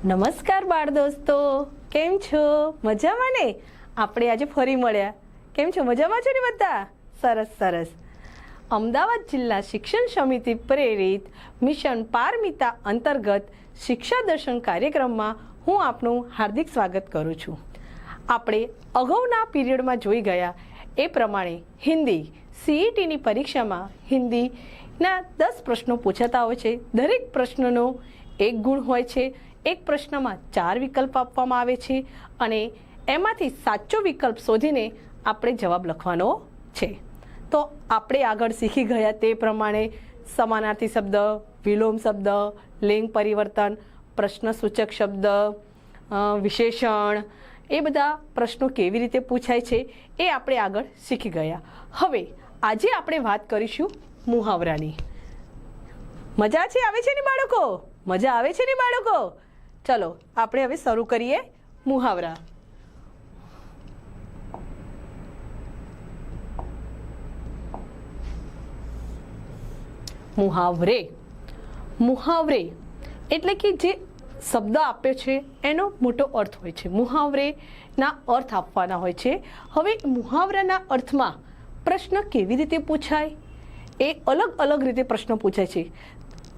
નમસ્કાર બાળ દોસ્તો, કેમ છો? મજામાં ને? આપણે આજે ફરી મળ્યા. કેમ છો? મજામાં છો ને બધા? સરસ સરસ. અમદાવાદ જિલ્લા શિક્ષણ સમિતિ પ્રેરિત મિશન પારમિતા અંતર્ગત શિક્ષા દર્શન કાર્યક્રમમાં હું આપનું હાર્દિક સ્વાગત કરું છું. આપણે અગાઉના પીરિયડમાં જોઈ ગયા એ પ્રમાણે હિન્દી CETની પરીક્ષામાં હિન્દીના 10 પ્રશ્નો પૂછાતા હોય છે. દરેક પ્રશ્નનો 1 ગુણ હોય છે. એક પ્રશ્નમાં 4 વિકલ્પ આપવામાં આવે છે અને એમાંથી સાચો વિકલ્પ શોધીને આપણે જવાબ લખવાનો છે. તો આપણે આગળ શીખી ગયા તે પ્રમાણે સમાનાર્થી શબ્દ, વિલોમ શબ્દ, લિંગ પરિવર્તન, પ્રશ્નસૂચક શબ્દ, વિશેષણ, એ બધા પ્રશ્નો કેવી રીતે પૂછાય છે એ આપણે આગળ શીખી ગયા. હવે આજે આપણે વાત કરીશું મુહાવરાની. મજા આવે છે ને બાળકો? મજા આવે છે ને બાળકો? ચલો આપણે હવે શરૂ કરીએ મુહાવરા. મુહાવરે. મુહાવરે એટલે કે જે શબ્દ આપ્યો છે એનો મોટો અર્થ હોય છે. મુહાવરેના અર્થ આપવાના હોય છે. હવે મુહાવરાના અર્થમાં પ્રશ્ન કેવી રીતે પૂછાય એ અલગ અલગ રીતે પ્રશ્ન પૂછાય છે.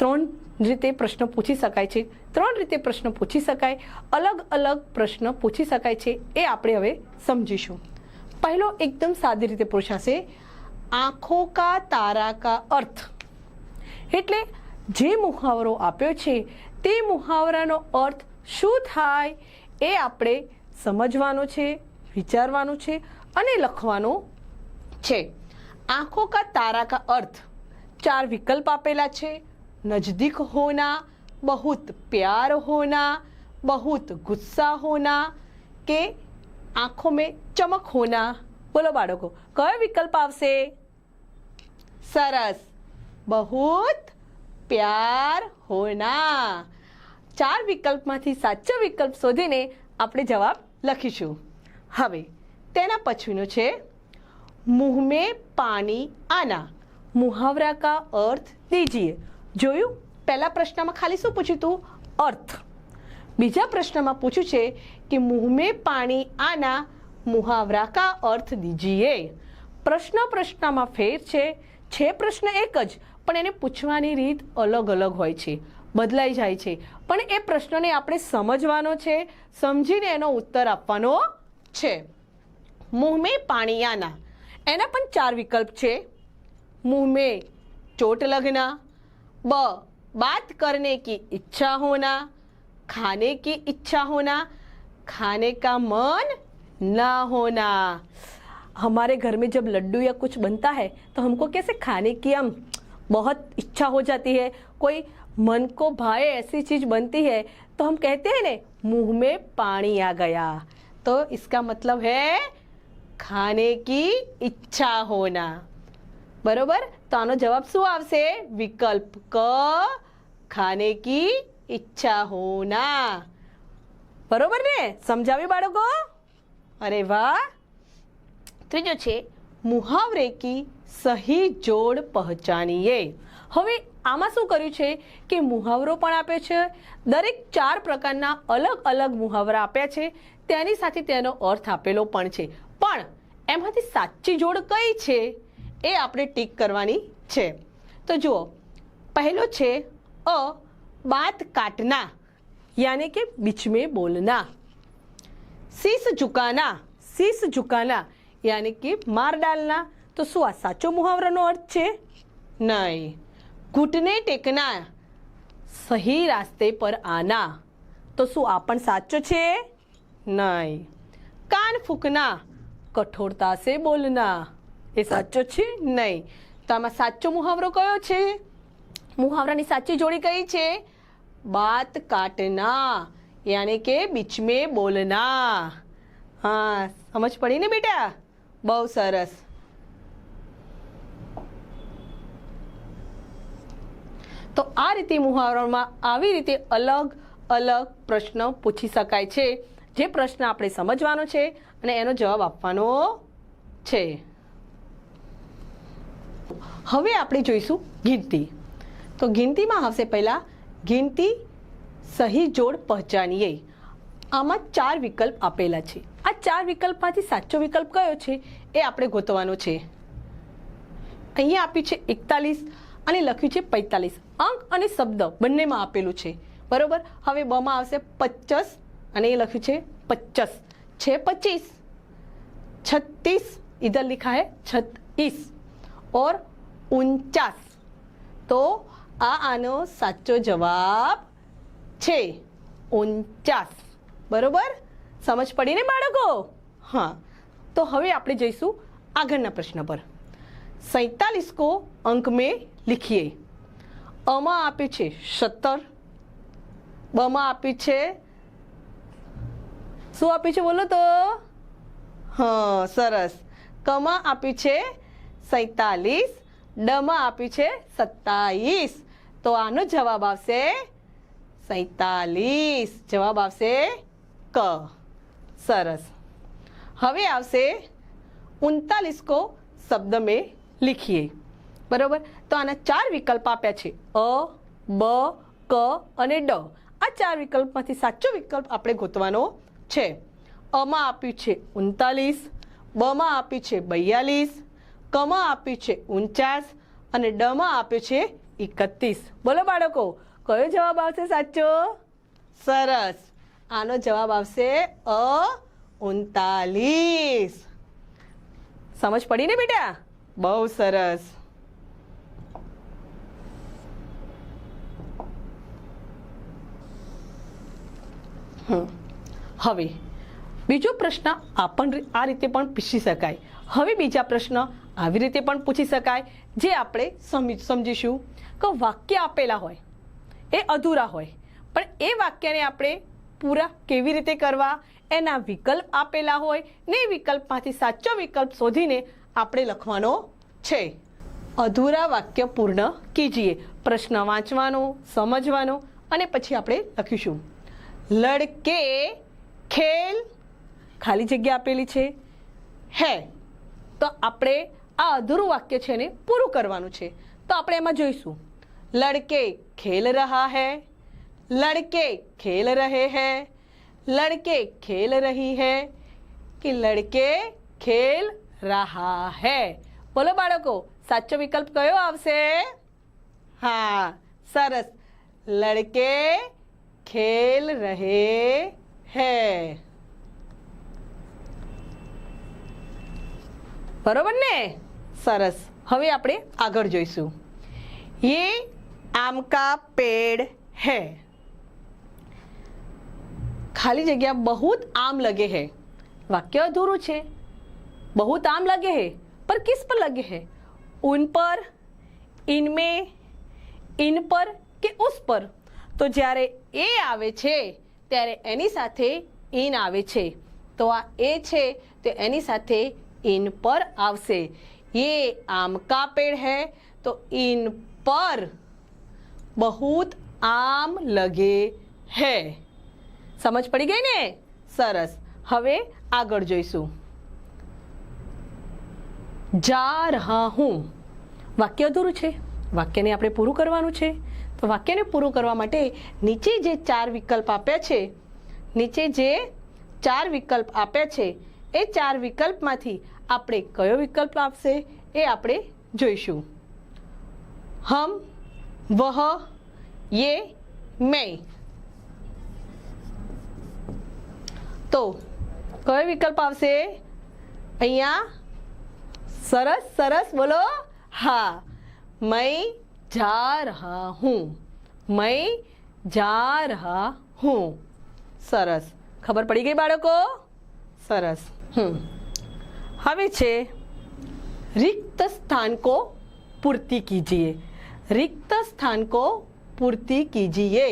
3 રીતે પ્રશ્ન પૂછી શકાય છે. 3 રીતે પ્રશ્ન પૂછી શકાય. અલગ અલગ પ્રશ્ન પૂછી શકાય છે એ આપણે હવે સમજીશું. પહેલો એકદમ સાદી રીતે પૂછાશે, આંખો કા તારા કા અર્થ. એટલે જે મુહાવરો આપ્યો છે તે મુહાવરાનો અર્થ શું થાય એ આપણે સમજવાનો છે, વિચારવાનું છે અને લખવાનું છે. આંખો કા તારા કા અર્થ 4 વિકલ્પ આપેલા છે. नज़दीक होना, बहुत प्यार होना, बहुत गुस्सा होना के आँखों में चमक होना. बोलो बाળકો, કયો વિકલ્પ આવશે? સરસ, बहुत प्यार होना. 4 વિકલ્પમાંથી સાચો વિકલ્પ શોધીને આપણે જવાબ લખીશું. હવે તેના પછીનો છે मुंह में पानी आना. मुहावरा का अर्थ दीजिए. જોયું? પહેલા પ્રશ્નમાં ખાલી શું પૂછ્યું હતું? અર્થ. બીજા પ્રશ્નમાં પૂછ્યું છે કે મુંહ में पानी आना मुहावरा का अर्थ दीजिए. પ્રશ્નમાં ફેર છે પ્રશ્ન એક જ, પણ એને પૂછવાની રીત અલગ અલગ હોય છે, બદલાઈ જાય છે. પણ એ પ્રશ્નને આપણે સમજવાનો છે, સમજીને એનો ઉત્તર આપવાનો છે. मुंह में पानी आना એના પણ 4 વિકલ્પ છે. मुंह में चोट लगना, बात करने की इच्छा होना, खाने की इच्छा होना, खाने का मन ना होना. हमारे घर में जब लड्डू या कुछ बनता है तो हमको कैसे खाने की हम बहुत इच्छा हो जाती है. कोई मन को भाए ऐसी चीज बनती है तो हम कहते हैं ने मुंह में पानी आ गया. तो इसका मतलब है खाने की इच्छा होना. बरोबर? तो આનો જવાબ શું આવશે? વિકલ્પ ક, ખાને કી ઈચ્છા હોના. બરોબર ને? સમજાવ્યું બાળકો? અરે વાહ. ત્રીજો છે મુહાવરે કી સહી જોડ પહચાનીએ. હવે આમાં શું કર્યું છે કે મુહાવરો પણ આપ્યો છે. દરેક 4 પ્રકારના અલગ અલગ મુહાવરા આપ્યા છે. તેની સાથે તેનો અર્થ આપેલો પણ છે. પણ એમાંથી સાચી જોડ કઈ છે એ આપણે ટીક કરવાની છે. તો જુઓ, પહેલો છે बात काटना यानी कि बीच में बोलना. शीश झुकाना यानी कि मार डालना. तो શું આ સાચો મુહાવરાનો અર્થ છે? નહીં. घुटने टेकना, सही रास्ते पर आना. તો શું આ પણ સાચો છે? નહીં. कान फूंकना, कठोरता से बोलना. એ સાચો છે? નહીં. તો આમાં સાચો મુહાવરો કયો છે? મુહાવરાની સાચી જોડી કઈ છે? बात काटना यानी કે बीच में बोलना. હા, સમજ પડી ને બેટા? બહુ સરસ. તો આ રીતે મુહાવરામાં આવી રીતે અલગ અલગ પ્રશ્ન પૂછી શકાય છે. જે પ્રશ્ન આપણે સમજવાનો છે અને એનો જવાબ આપવાનો છે. હવે આપણે જોઈશું ગિનતી. તો ગિનતીમાં આવશે પહેલા ગિનતી સહી જોડ પહચાનીએ. આમાં 4 વિકલ્પ આપેલા છે. આ 4 વિકલ્પમાંથી સાચો વિકલ્પ કયો છે એ આપણે ગોતવાનો છે. અહીંયા આપ્યું છે 41 અને લખ્યું છે 45. અંક અને શબ્દ બંનેમાં આપેલું છે, બરોબર. હવે બ માં આવશે 50 અને એ લખ્યું છે 50 છે 25. 36 इधर लिखा है 36 और 49. तो આનો સાચો જવાબ છે 49. બરોબર, સમજ પડી ને બાળકો? હા, તો હવે આપણે જઈશું આગળના પ્રશ્ન પર. 47 को अंक में लिखिए. અમાં આપ્યું છે 17, બમાં આપ્યું છે શું આપ્યું છે બોલો તો? હા, સરસ. કમાં આપ્યું છે 47, ડમાં આપ્યું છે 27. તો આનો જવાબ આવશે 47. જવાબ આવશે ક. સરસ. હવે આવશે 39 को शब्द में लिखिए. બરોબર, તો આના 4 વિકલ્પ આપ્યા છે, અ, બ, ક અને ડ. આ 4 વિકલ્પમાંથી સાચો વિકલ્પ આપણે ગોતવાનો છે. અમાં આપ્યું છે 39, બમાં આપ્યું છે 42, કમાં આપ્યું છે 49 અને ડમાં આપ્યું છે 31. બોલો બાળકો, કયો જવાબ આવશે સાચો? સરસ, આનો જવાબ આવશે અ 39. સમજ પડી ને બેટા? બહુ સરસ. હવે બીજો પ્રશ્ન આ રીતે પણ પૂછી શકાય. હવે બીજા પ્રશ્ન આવી રીતે પણ પૂછી શકાય, જે આપણે સમજીશું કે વાક્ય આપેલા હોય એ અધૂરા હોય, પણ એ વાક્યને આપણે પૂરા કેવી રીતે કરવા, એના વિકલ્પ આપેલા હોય ને એ વિકલ્પમાંથી સાચો વિકલ્પ શોધીને આપણે લખવાનો છે. અધૂરા વાક્ય પૂર્ણ કીજીએ. પ્રશ્ન વાંચવાનો, સમજવાનો અને પછી આપણે લખીશું. લડકે ખેલ, ખાલી જગ્યા આપેલી છે હે, તો આપણે આ અધૂરું વાક્ય છે ને પૂરું કરવાનું છે. તો આપણે એમાં જોઈશું, લડકે ખેલ રહા હૈ, લડકે ખેલ રહે હૈ, લડકે ખેલ રહી હૈ કે લડકે ખેલ રહા હૈ. બોલો બાળકો, સાચો વિકલ્પ કયો આવશે? હા, સરસ. લડકે ખેલ રહે હૈ. બરોબર ને? સરસ. હવે આપણે આગળ જોઈશું. ये आम का पेड़ है. खाली जगह बहुत आम लगे हैं. वाक्य अधूરું છે. बहुत आम लगे हैं, पर किस पर लगे हैं? उन पर, इनमें, इन पर કે ઉસ પર. તો જ્યારે એ આવે છે ત્યારે એની સાથે ઇન આવે છે. તો આ એ છે તો એની સાથે इन पर આવશે. ये आम का पेड़ है तो इन पर बहुत आम लगे हैं. સમજ પડી ગઈ ને? સરસ. હવે આગળ જોઈશું. જા રહા હું. વાક્ય અધૂરું છે, વાક્યને આપણે પૂરું કરવાનું છે. તો વાક્યને પૂરું કરવા માટે નીચે જે 4 વિકલ્પ આપ્યા છે, નીચે જે 4 વિકલ્પ આપ્યા છે એ 4 વિકલ્પમાંથી આપણે કયો વિકલ્પ આપશે એ આપણે જોઈશું. હમ, વહ, યે, મેં. તો કયો વિકલ્પ આવશે અહીંયા? સરસ સરસ, બોલો. હા, मैं जा रहा हूँ, मैं जा रहा हूँ. સરસ. ખબર પડી ગઈ બાળકો? સરસ. હવે છે रिक्त स्थान को पूर्ति कीजिए. रिक्त स्थान को पूर्ति कीजिए.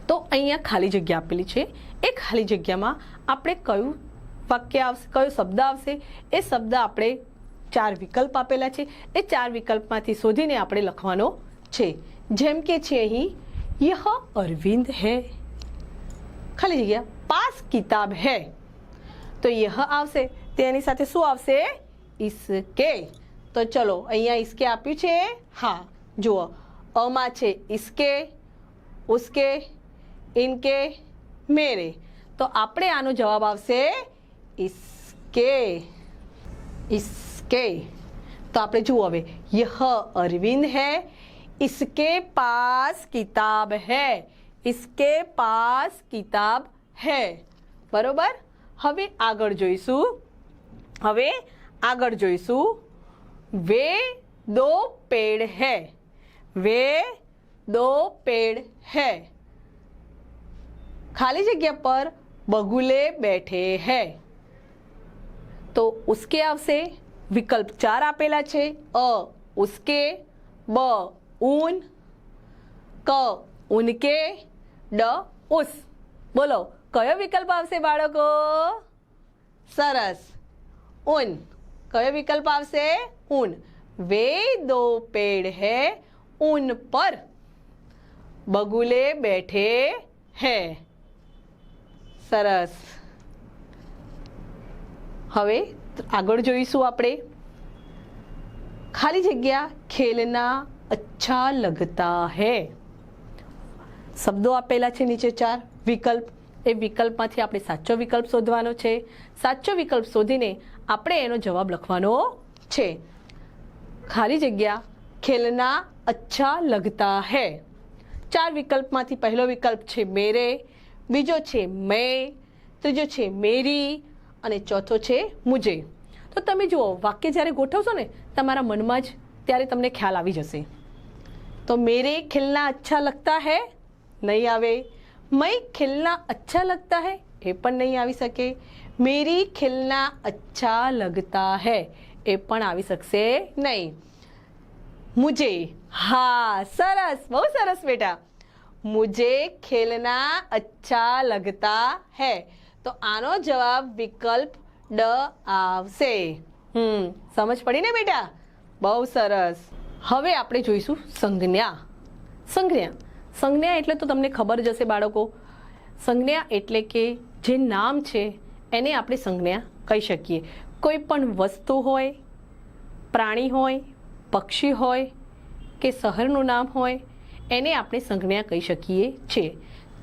તો અહીંયા ખાલી જગ્યા આપેલી છે. એ ખાલી જગ્યામાં આપણે કયું વાક્ય આવશે, કયો શબ્દ આવશે, એ શબ્દ આપણે 4 વિકલ્પ આપેલા છે. એ 4 વિકલ્પમાંથી શોધીને આપણે લખવાનો છે. જેમ કે છે અહીં, યહ અરવિંદ હૈ, ખાલી જગ્યા પાસ કિતાબ હૈ. તો યહ આવશે, તેની સાથે શું આવશે? ઇસકે. તો ચલો અહીંયા ઇસકે આપ્યું છે. હા, જુઓ, અમાં છે ઇસકે, उसके, इनके, मेरे। तो આપણે આનો જવાબ આવશે इसके, इसके। तो આપણે જુઓ હવે, यह अरविंद है, इसके पास किताब है, इसके पास किताब है। बरोबर। હવે આગળ જોઈશું, હવે આગળ જોઈશું, वे दो पेड़ है, वे दो पेड़ है। खाली जगह पर बगुले बैठे हैं। तो उसके આવશે, વિકલ્પ 4 આપેલા છે, અ उसके, બ उन, ક उनके, ડ उस। બોલો કયો વિકલ્પ આવશે બાળકો? સરસ, उन। કયો વિકલ્પ આવશે? उन। वे दो पेड़ है, उन पर बगुले बैठे हैं। સરસ। હવે આગળ જોઈશું આપણે, ખાલી જગ્યા ખેલના અચ્છા લગતા હૈ। શબ્દો આપેલા છે નીચે 4 વિકલ્પ, એ વિકલ્પમાંથી આપણે સાચો વિકલ્પ શોધવાનો છે। સાચો વિકલ્પ શોધીને આપણે એનો જવાબ લખવાનો છે। ખાલી જગ્યા ખેલના અચ્છા લગતા હૈ। 4 વિકલ્પમાંથી પહેલો વિકલ્પ છે મેરે, બીજો છે મેં, ત્રીજો છે મેરી અને ચોથો છે મુજે। તો તમે જુઓ, વાક્ય જ્યારે ગોઠવશો ને તમારા મનમાં જ ત્યારે તમને ખ્યાલ આવી જશે। તો મેરે ખેલના અચ્છા લગતા હૈ નહીં આવે, मैं खेलना अच्छा लगता है એ પણ નહીં આવી શકે, मेरी खेलना अच्छा लगता है એ પણ આવી શકશે નહીં, मुझे, हाँ सरस, बहुत सरस बेटा, मुझे खेलना अच्छा लगता है। तो आनो जवाब विकल्प ड आवशे। समझ पड़ी ने बेटा? बहुत सरस। હવે આપણે જોઈશું સંજ્ઞા। સંજ્ઞા, સંજ્ઞા એટલે તો તમને ખબર જ હશે બાળકો, સંજ્ઞા એટલે કે જે નામ છે એને આપણે સંજ્ઞા કહી શકીએ। કોઈ પણ વસ્તુ હોય, પ્રાણી હોય, પક્ષી હોય કે શહેરનું નામ હોય, એને આપણે સંજ્ઞા કહી શકીએ છીએ।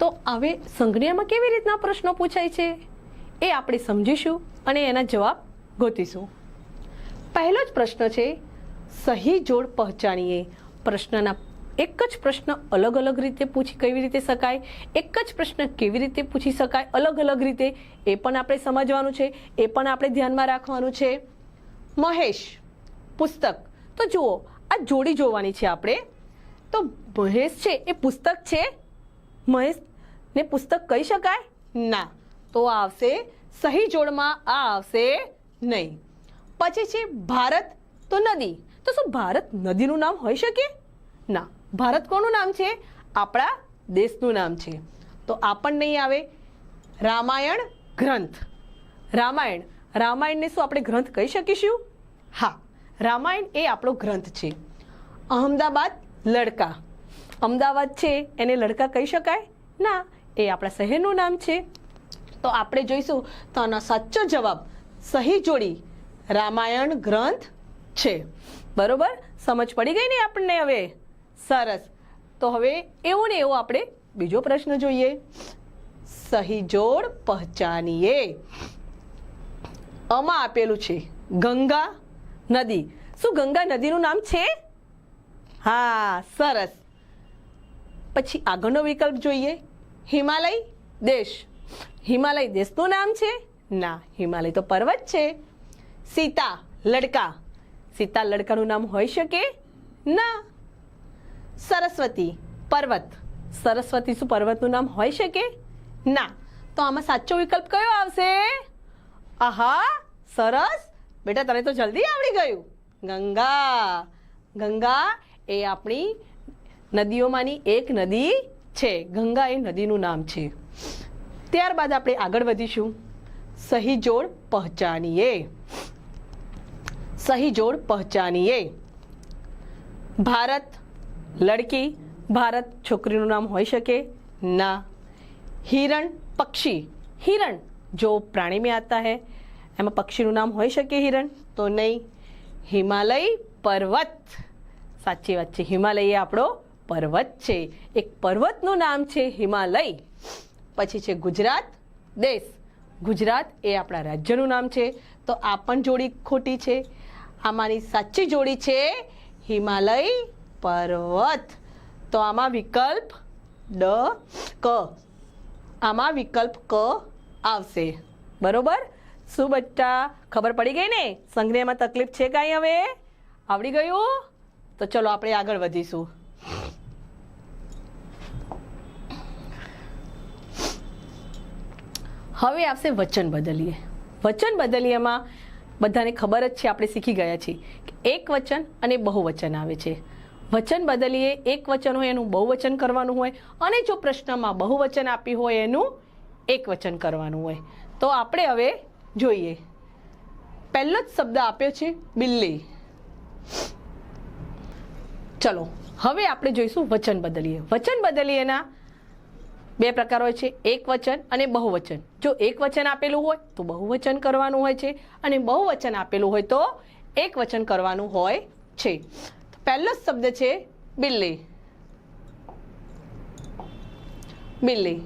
તો હવે સંજ્ઞામાં કેવી રીતના પ્રશ્નો પૂછાય છે એ આપણે સમજીશું અને એના જવાબ ગોતીશું। પહેલો જ પ્રશ્ન છે, સહી જોડ પહચાનીએ। પ્રશ્નના એક જ પ્રશ્ન અલગ અલગ રીતે પૂછી કેવી રીતે શકાય, એક જ પ્રશ્ન કેવી રીતે પૂછી શકાય અલગ અલગ રીતે, એ પણ આપણે સમજવાનું છે, એ પણ આપણે ધ્યાનમાં રાખવાનું છે। મહેશ પુસ્તક, તો જુઓ આ જોડી જોવાની છે આપણે। તો મહેશ છે એ પુસ્તક છે, મહેશને પુસ્તક કહી શકાય? ના, તો આવશે સહી જોડમાં આ આવશે નહીં। પછી છે ભારત, તો નદી, તો શું ભારત નદીનું નામ હોઈ શકે? ના, ભારત કોનું નામ છે? આપણા દેશનું નામ છે, તો આ પણ નહીં આવે। રામાયણ ગ્રંથ, રામાયણ, રામાયણને શું આપણે ગ્રંથ કહી શકીશું? હા, રામાયણ એ આપણો ગ્રંથ છે। અહમદાબાદ લડકા, અમદાવાદ છે એને લડકા કહી શકાય? ના, એ આપણા શહેરનું નામ છે। તો આપણે જોઈશું તો આનો સાચો જવાબ સહી જોડી રામાયણ ગ્રંથ છે। બરોબર, સમજ પડી ગઈ ને આપણને? હવે સરસ। તો હવે એવું ને એવું આપણે બીજો પ્રશ્ન જોઈએ, સહી જોડ પહચાનીએ। આમાં આપેલું છે ગંગા નદી, શું ગંગા નદીનું નામ છે? હા, સરસ। પછી આગળનો વિકલ્પ જોઈએ, હિમાલય દેશ, હિમાલય દેશનું નામ છે? ના, હિમાલય તો પર્વત છે। સીતા લડકા, સીતા લડકાનું નામ હોઈ શકે? ના। સરસ્વતી પર્વત, સરસ્વતી શું પર્વતનું નામ હોઈ શકે? ના। તો આમાં સાચો વિકલ્પ કયો આવશે? આહા, સરસ બેટા, તને તો જલ્દી આવડી ગયું। ગંગા, ગંગા એ આપણી નદીઓમાંની એક નદી છે, ગંગા એ નદીનું નામ છે। ત્યારબાદ આપણે આગળ વધીશું, સહી જોડ પહચાનીએ। સહી જોડ પહચાનીએ। ભારત લડકી, ભારત છોકરીનું નામ હોઈ શકે? ના। हिरण पक्षी, हिरण जो प्राणी में आता है, एमा पक्षीનું નામ હોઈ શકે हिरण? તો નહીં। હિમાલય પર્વત, સાચી વાત છે, હિમાલય એ આપણો પર્વત છે. એક પર્વતનું નામ છે હિમાલય. પછી છે ગુજરાત દેશ. ગુજરાત એ આપણા રાજ્યનું નામ છે. તો આ પણ જોડી ખોટી છે. આમાંની સાચી જોડી છે હિમાલય પર્વત. તો આમાં વિકલ્પ ક. આમાં વિકલ્પ ક આવશે. બરોબર? શું બચ્ચા ખબર પડી ગઈ ને? સંજ્ઞામાં તકલીફ છે કાંઈ? હવે આવડી ગયું? તો ચલો આપણે આગળ વધીશું. હવે આવશે વચન બદલીએ. વચન બદલીએમાં બધાને ખબર જ છે, આપણે શીખી ગયા છીએ કે એક વચન અને બહુવચન આવે છે. વચન બદલીએ એક વચન હોય એનું બહુવચન કરવાનું હોય, અને જો પ્રશ્નમાં બહુવચન આપ્યું હોય એનું એક વચન કરવાનું હોય. તો આપણે હવે જોઈએ. પહેલો જ શબ્દ આપ્યો છે બિલ્લી. ચલો હવે આપણે જોઈશું વચન બદલીએ. વચન બદલીએના બે પ્રકાર હોય છે, એક વચન અને બહુવચન. જો એક વચન આપેલું હોય તો બહુવચન કરવાનું હોય છે, અને બહુવચન આપેલું હોય તો એક વચન કરવાનું હોય છે. પહેલો શબ્દ છે બિલ્લી. બિલ્લી.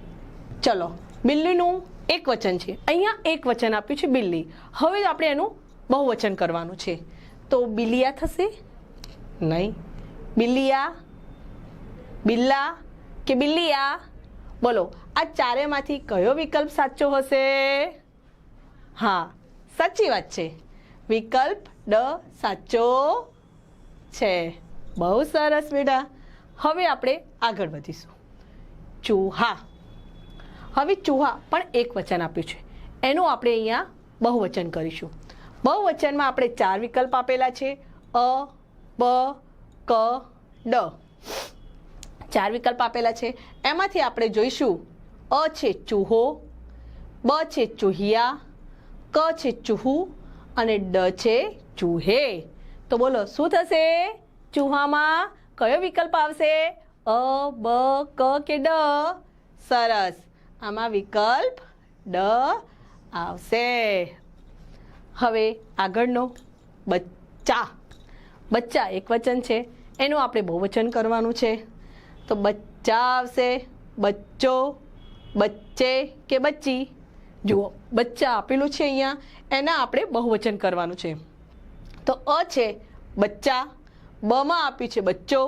ચલો, બિલ્લીનું એક વચન છે. અહીંયા એક વચન આપ્યું છે બિલ્લી. હવે આપણે એનું બહુવચન કરવાનું છે. તો બિલિયા થશે? નહીં. બિલિયા, બિલ્લા કે બિલ્લિયા? બોલો, આ ચારેમાંથી કયો વિકલ્પ સાચો હશે? હા, સાચી વાત છે. વિકલ્પ ડ સાચો છે. બહુ સરસ બેટા. હવે આપણે આગળ વધીશું. ચૂહા. હવે ચૂહા પણ એક વચન આપ્યું છે, એનું આપણે અહીંયા બહુવચન કરીશું. બહુવચનમાં આપણે ચાર વિકલ્પ આપેલા છે, અ, બ, ક, ડ. ચાર વિકલ્પ આપેલા છે. એમાંથી આપણે જોઈશું અ છે ચૂહો, બ છે ચૂહિયા, ક છે ચૂહુ અને ડ છે ચૂહે. તો બોલો શું થશે? ચૂહામાં કયો વિકલ્પ આવશે? અ, બ, ક કે ડ? સરસ, આમાં વિકલ્પ ડ આવશે. હવે આગળનો બચ્ચા. બચ્ચા એક વચન છે, એનું આપણે બહુવચન કરવાનું છે. તો બચ્ચા આવશે, બચ્ચો, બચ્ચે કે બચ્ચી. જુઓ, બચ્ચા આપેલું છે અહીંયા, એના આપણે બહુવચન કરવાનું છે. તો અ છે બચ્ચા, બ માં આપ્યું છે બચ્ચો,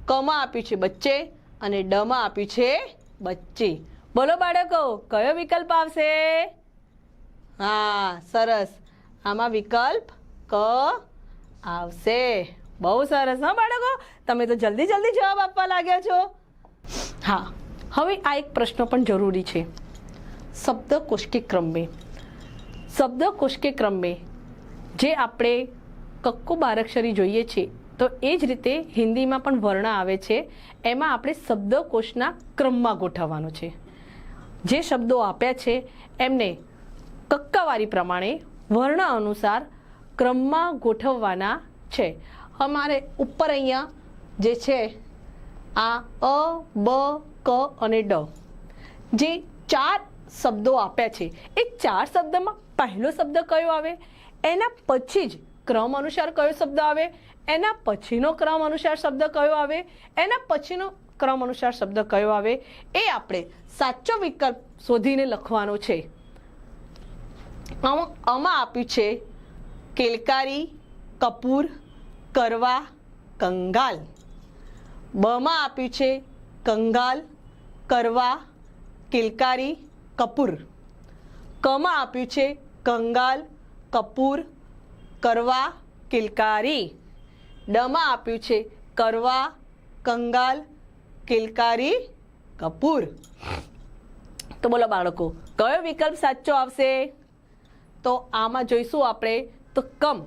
ક માં આપ્યું છે બચ્ચે અને ડ માં આપ્યું છે બચ્ચી. બોલો બાળકો, કયો વિકલ્પ આવશે? હા, સરસ, આમાં વિકલ્પ ક આવશે. બહુ સરસ હા બાળકો, તમે તો જલ્દી જલ્દી જવાબ આપવા લાગ્યા છો. હા, હવે આ એક પ્રશ્ન પણ જરૂરી છે. શબ્દકોશ કે ક્રમ में. શબ્દકોશ કે ક્રમ में જે આપણે કક્કો બારાક્ષરી જોઈએ છે, તો એ જ રીતે હિન્દીમાં પણ વર્ણ આવે છે. એમાં આપણે શબ્દકોશના ક્રમમાં ગોઠવવાનું છે. જે શબ્દો આપ્યા છે એમને કક્કાવારી પ્રમાણે વર્ણ અનુસાર ક્રમમાં ગોઠવવાના છે. અમારે ઉપર અહીંયા જે છે આ અ, બ, ક અને ડ, જે ચાર શબ્દો આપ્યા છે, એ ચાર શબ્દમાં પહેલો શબ્દ કયો આવે, એના પછી જ ક્રમ અનુસાર કયો શબ્દ આવે, એના પછીનો ક્રમ અનુસાર શબ્દ કયો આવે, એના પછીનો ક્રમ અનુસાર શબ્દ કયો આવે, એ આપણે સાચો વિકલ્પ શોધીને લખવાનો છે. આમાં આપ્યું છે કિલકારી, કપૂર, કરવા, કંગાલ. બ માં આપ્યું છે કંગાલ, કરવા, કિલકારી, કપૂર. ક માં આપ્યું છે કંગાલ, કપૂર, કરવા, કિલકારી. ડ માં આપ્યું છે કરવા, કંગાલ, કિલકારી, કપૂર. તો બોલો બાળકો, કયો વિકલ્પ સાચો આવશે? તો આમાં જોઈશું આપણે તો કમ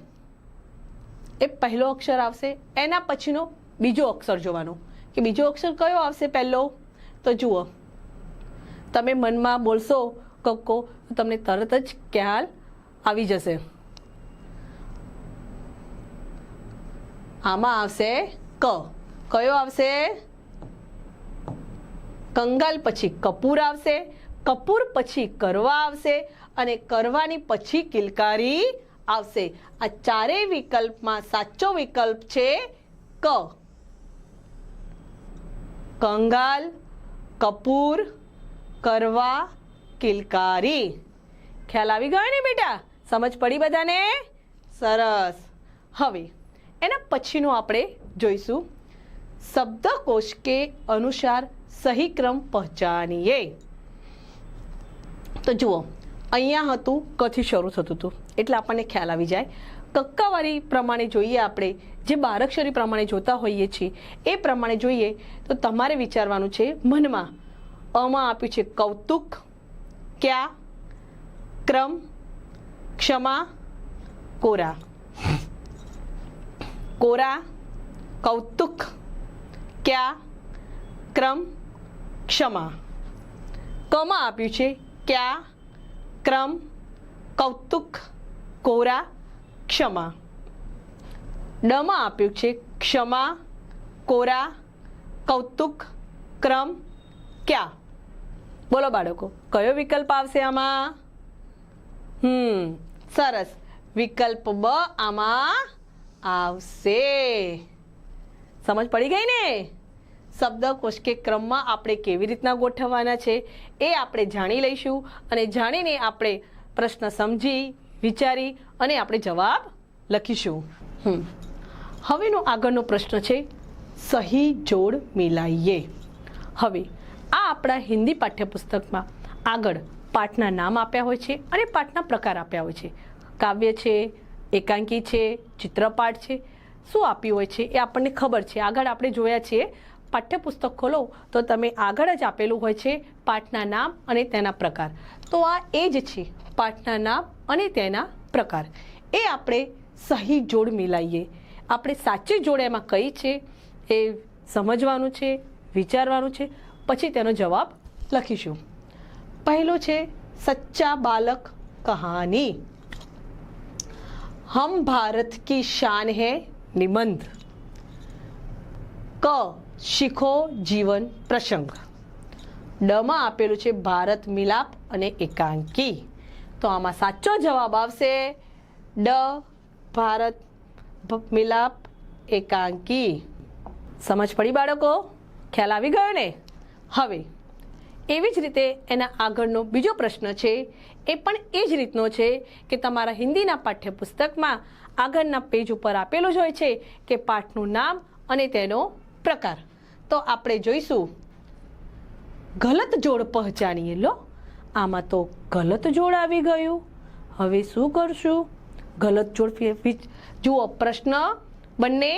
એ પહેલો અક્ષર આવશે, એના પછીનો બીજો અક્ષર જોવાનો કે બીજો અક્ષર કયો આવશે પહેલો. તો જુઓ, તમે મનમાં બોલશો કક્કો, તો તમને તરત જ ખ્યાલ આવી જશે. આમાં આવશે ક. કયો આવશે? કંગાલ પછી કપૂર આવશે, કપૂર પછી કરવા આવશે અને કરવાની પછી કિલકારી આવશે. આ ચારેય વિકલ્પમાં સાચો વિકલ્પ છે ક. કંગાલ, કપૂર, કરવા, કિલકારી. ખ્યાલ આવી ગયો ને બેટા? સમજ પડી બધાને? સરસ. હવે એના પછીનું આપણે જોઈશું शब्दकोश के अनुसार सही क्रम पहचानिए. तो जुओ अहींया हतुं क थी शरू थतुं हतुं એટલે આપણને ખ્યાલ આવી જાય. કક્કાવાળી પ્રમાણે જોઈએ, આપણે જે બારાક્ષરી પ્રમાણે જોતા હોઈએ છીએ એ પ્રમાણે જોઈએ તો તમારે વિચારવાનું છે મનમાં. અમાં આપ્યું છે કૌતુક, ક્યા, ક્રમ, ક્ષમા, કોરા. કોરા, કૌતુક, ક્યા, ક્રમ, ક્ષમા. કમાં આપ્યું છે ક્યા, ક્રમ, કૌતુક, કોરા, ક્ષમા. ડમાં આપ્યું છે ક્ષમા, કોરા, કૌતુક, ક્રમ, ક્યા. બોલો બાળકો, કયો વિકલ્પ આવશે આમાં? સરસ. વિકલ્પ બ આમાં આવશે. સમજ પડી ગઈ ને? શબ્દકોશ કે ક્રમમાં આપણે કેવી રીતના ગોઠવવાના છે એ આપણે જાણી લઈશું, અને જાણીને આપણે પ્રશ્ન સમજી વિચારી અને આપણે જવાબ લખીશું. હવેનો આગળનો પ્રશ્ન છે સહી જોડ મિલાઈએ. હવે આ આપણા હિન્દી પાઠ્યપુસ્તકમાં આગળ પાઠના નામ આપ્યા હોય છે અને પાઠના પ્રકાર આપ્યા હોય છે. કાવ્ય છે, એકાંકી છે, ચિત્રપાઠ છે, શું આપ્યું હોય છે એ આપણને ખબર છે. આગળ આપણે જોયા છીએ. પાઠ્યપુસ્તક ખોલો તો તમે આગળ જ આપેલું હોય છે પાઠના નામ અને તેના પ્રકાર. તો આ એ જ છે, પાઠના નામ અને તેના પ્રકાર. એ આપણે સહી જોડ મિલાઈએ. આપણે સાચી જોડ એમાં કઈ છે એ સમજવાનું છે, વિચારવાનું છે, પછી તેનો જવાબ લખીશું. પહેલો છે સચ્ચા બાલક કહાની. हम भारत की शान है निबंध. ક શીખો જીવન પ્રસંગ. ડમાં આપેલું છે ભારત મિલાપ અને એકાંકી. તો આમાં સાચો જવાબ આવશે ડ, ભારત મિલાપ એકાંકી. સમજ પડી બાળકો? ખ્યાલ આવી ગયો ને? હવે એવી જ રીતે એના આગળનો બીજો પ્રશ્ન છે, એ પણ એ જ રીતનો છે કે તમારા હિન્દીના પાઠ્યપુસ્તકમાં આગળના પેજ ઉપર આપેલું જ હોય છે કે પાઠનું નામ અને તેનો પ્રકાર. તો આપણે જોઈશું ગલત જોડ પહચાનીએ. લો, આમાં તો ગલત જોડ આવી ગયું. હવે શું કરશું? ગલત જોડ જુઓ, પ્રશ્ન બંને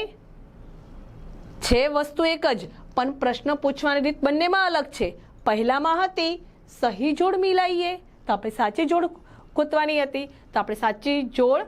છે, વસ્તુ એક જ, પણ પ્રશ્ન પૂછવાની રીત બંનેમાં અલગ છે. પહેલામાં હતી સહી જોડ મિલાઈએ, તો આપણે સાચી જોડ ગોતવાની હતી, તો આપણે સાચી જોડ